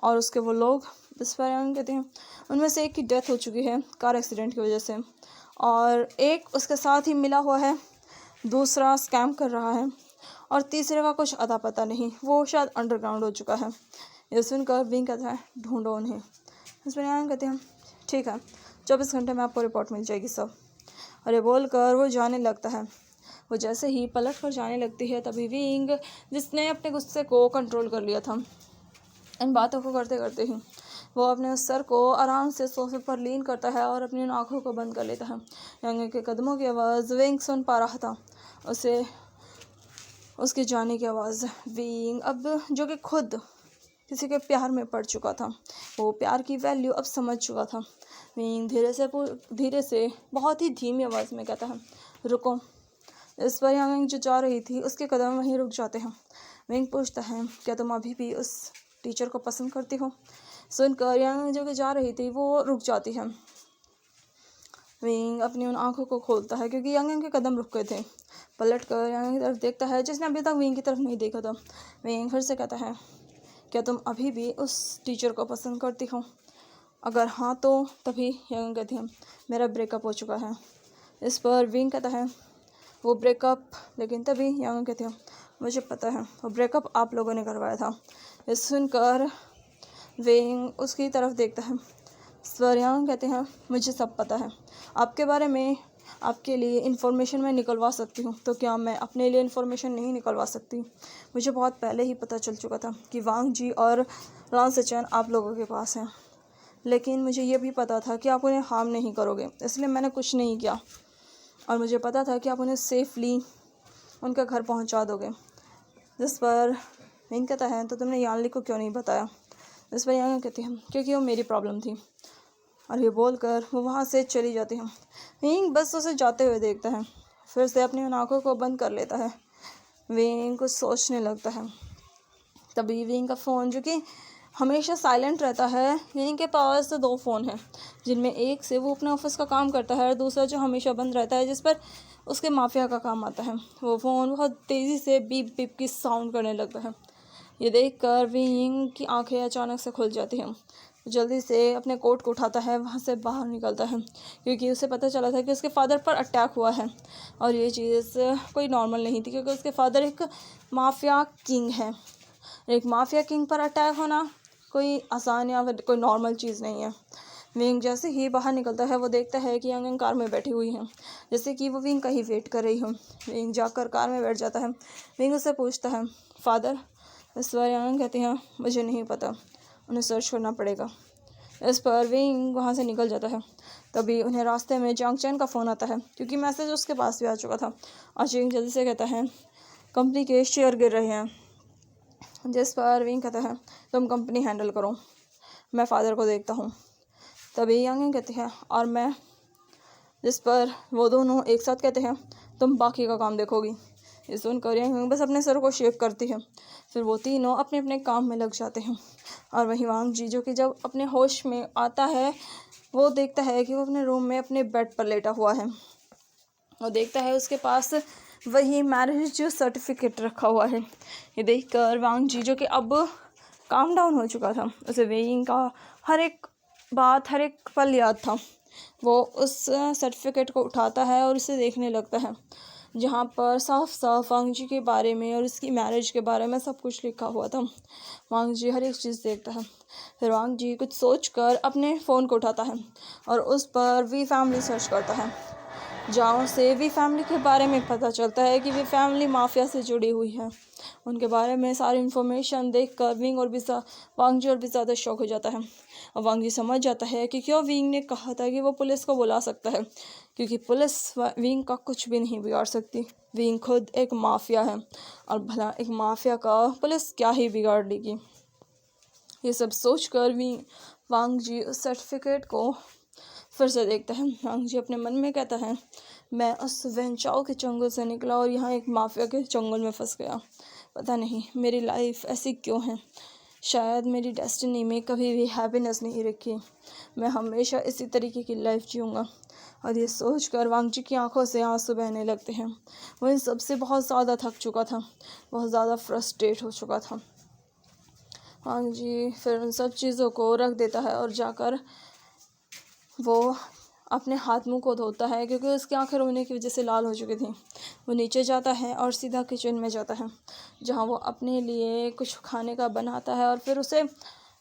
और उसके वो लोग जिस पर यांग कहते हैं उनमें से एक की डेथ हो चुकी है कार एक्सीडेंट की वजह से, और एक उसके साथ ही मिला हुआ है, दूसरा स्कैम कर रहा है, और तीसरे का कुछ अता पता नहीं, वो शायद अंडरग्राउंड हो चुका है। ये सुनकर विंग कहता है ढूंढो उन्हें। इस पर यांग कहते हैं ठीक है, 24 घंटे में आपको रिपोर्ट मिल जाएगी सब। और ये बोलकर वो जाने लगता है। वो जैसे ही पलट कर जाने लगती है तभी विंग, जिसने अपने गुस्से को कंट्रोल कर लिया था, इन बातों को करते करते ही वो अपने उस सर को आराम से सोफे पर लीन करता है और अपनी उन आँखों को बंद कर लेता है। यांग के कदमों की आवाज़ विंग सुन पा रहा था, उसे उसके जाने की आवाज़। विंग अब जो कि खुद किसी के प्यार में पड़ चुका था, वो प्यार की वैल्यू अब समझ चुका था। विंग धीरे से बहुत ही धीमी आवाज़ में कहता है रुको। इस पर यांग जो जा रही थी उसके कदम वहीं रुक जाते हैं। विंग पूछता है क्या तुम अभी भी उस टीचर को पसंद करती हो? सुनकर यांग जो कि जा रही थी वो रुक जाती है। विंग अपनी उन आंखों को खोलता है क्योंकि यांग के कदम रुक गए थे। पलट कर यांग की तरफ देखता है जिसने अभी तक विंग की तरफ नहीं देखा था। विंग फिर से कहता है क्या तुम अभी भी उस टीचर को पसंद करती हो? अगर हाँ तो तभी यांग कहती है मेरा ब्रेकअप हो चुका है। इस पर विंग कहता है वो ब्रेकअप, लेकिन तभी यांग कहती है मुझे पता है वो ब्रेकअप आप लोगों ने करवाया था। ये सुनकर विंग उसकी तरफ देखता है। स्वर यांग कहते हैं मुझे सब पता है आपके बारे में, आपके लिए इन्फॉर्मेशन मैं निकलवा सकती हूँ, तो क्या मैं अपने लिए इन्फॉर्मेशन नहीं निकलवा सकती? मुझे बहुत पहले ही पता चल चुका था कि वांग जी और लान सेचन आप लोगों के पास हैं, लेकिन मुझे ये भी पता था कि आप उन्हें हार्म नहीं करोगे, इसलिए मैंने कुछ नहीं किया। और मुझे पता था कि आप उन्हें सेफली उनके घर पहुंचा दोगे। जिस पर विंग कहता है तो तुमने यानली को क्यों नहीं बताया? जिस पर यांग कहती है क्योंकि वो मेरी प्रॉब्लम थी। और ये बोलकर वो वहाँ से चली जाती है। विंग बस उसे जाते हुए देखता है, फिर से अपनी उन आँखों को बंद कर लेता है। विंग कुछ सोचने लगता है। तभी विंग का फ़ोन जो कि हमेशा साइलेंट रहता है, विंग के पास 2 फ़ोन हैं जिनमें एक से वो अपने ऑफिस का काम करता है और दूसरा जो हमेशा बंद रहता है जिस पर उसके माफिया का काम आता है। वो फ़ोन बहुत तेज़ी से बीप बीप की साउंड करने लगता है। ये देखकर विंग की आंखें अचानक से खुल जाती हैं। जल्दी से अपने कोट को उठाता है, वहाँ से बाहर निकलता है क्योंकि उसे पता चला था कि उसके फादर पर अटैक हुआ है और ये चीज़ कोई नॉर्मल नहीं थी क्योंकि उसके फादर एक माफिया किंग है। एक माफिया किंग पर अटैक होना कोई आसान या कोई नॉर्मल चीज़ नहीं है। विंग जैसे ही बाहर निकलता है वो देखता है कि यांग कार में बैठी हुई है, जैसे कि वो विंग का ही वेट कर रही हो। विंग जाकर कार में बैठ जाता है। विंग उससे पूछता है फादर? इस बार यांग कहती हैं मुझे नहीं पता, उन्हें सर्च करना पड़ेगा। इस पर विंग वहाँ से निकल जाता है। तभी उन्हें रास्ते में जांग चैन का फ़ोन आता है क्योंकि मैसेज उसके पास भी आ चुका था। और विंग जल्दी से कहता है कंपनी के शेयर गिर रहे हैं। जिस पर विंग कहता है तुम कंपनी हैंडल करो, मैं फादर को देखता हूँ। तभी यांग कहती है और मैं। जिस पर वो दोनों एक साथ कहते हैं तुम बाकी का काम देखोगी। ये सुनकर यांग बस अपने सर को शेव करती है। फिर वो तीनों अपने अपने काम में लग जाते हैं। और वहीं वांग जी जो कि जब अपने होश में आता है वो देखता है कि वो अपने रूम में अपने बेड पर लेटा हुआ है। वो देखता है उसके पास वही मैरिज सर्टिफिकेट रखा हुआ है। ये देखकर वांग जी जो कि अब काम डाउन हो चुका था, उसे विंग का हर एक बात हर एक पल याद था। वो उस सर्टिफिकेट को उठाता है और उसे देखने लगता है जहाँ पर साफ साफ वांग जी के बारे में और उसकी मैरिज के बारे में सब कुछ लिखा हुआ था। वांग जी हर एक चीज़ देखता है। फिर वांग जी कुछ सोचकर अपने फ़ोन को उठाता है और उस पर वी फैमिली सर्च करता है, जहाँ से वी फैमिली के बारे में पता चलता है कि वी फैमिली माफिया से जुड़ी हुई है। उनके बारे में सारी इन्फॉर्मेशन देखकर विंग और भी वांग जी और भी ज़्यादा शॉक हो जाता है। और वांग जी समझ जाता है कि क्यों विंग ने कहा था कि वो पुलिस को बुला सकता है, क्योंकि पुलिस विंग का कुछ भी नहीं बिगाड़ सकती। विंग खुद एक माफिया है और भला एक माफिया का पुलिस क्या ही बिगाड़ लेगी। ये सब सोचकर वांग जी उस सर्टिफिकेट को फिर से देखता है। वांग जी अपने मन में कहता है मैं उस वेंचाओ के जंगल से निकला और यहाँ एक माफिया के जंगल में फंस गया। पता नहीं मेरी लाइफ ऐसी क्यों है। शायद मेरी डेस्टिनी में कभी भी हैप्पीनेस नहीं रखी। मैं हमेशा इसी तरीके की लाइफ जीऊँगा। और ये सोचकर वांग जी की आंखों से आंसू बहने लगते हैं। वो इन सबसे बहुत ज़्यादा थक चुका था, बहुत ज़्यादा फ्रस्ट्रेट हो चुका था। वांग जी फिर उन सब चीज़ों को रख देता है और जाकर वो अपने हाथ मुंह को धोता है, क्योंकि उसकी आंखें रोने की वजह से लाल हो चुकी थी। वो नीचे जाता है और सीधा किचन में जाता है, जहाँ वो अपने लिए कुछ खाने का बनाता है और फिर उसे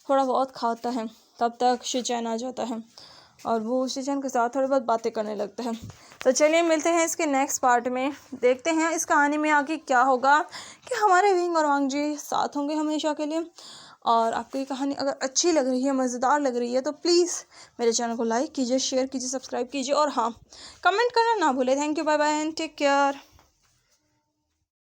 थोड़ा बहुत खाता है। तब तक शिनचैन आ जाता है और वो शिनचैन के साथ थोड़ी बहुत बातें करने लगता है। तो चलिए मिलते हैं इसके नेक्स्ट पार्ट में, देखते हैं इस कहानी में आगे क्या होगा, कि हमारे विंग और वांग जी साथ होंगे हमेशा के लिए। और आपको ये कहानी अगर अच्छी लग रही है, मज़ेदार लग रही है, तो प्लीज़ मेरे चैनल को लाइक कीजिए, शेयर कीजिए, सब्सक्राइब कीजिए और हाँ, कमेंट करना ना भूलें। Thank you, bye bye and take care.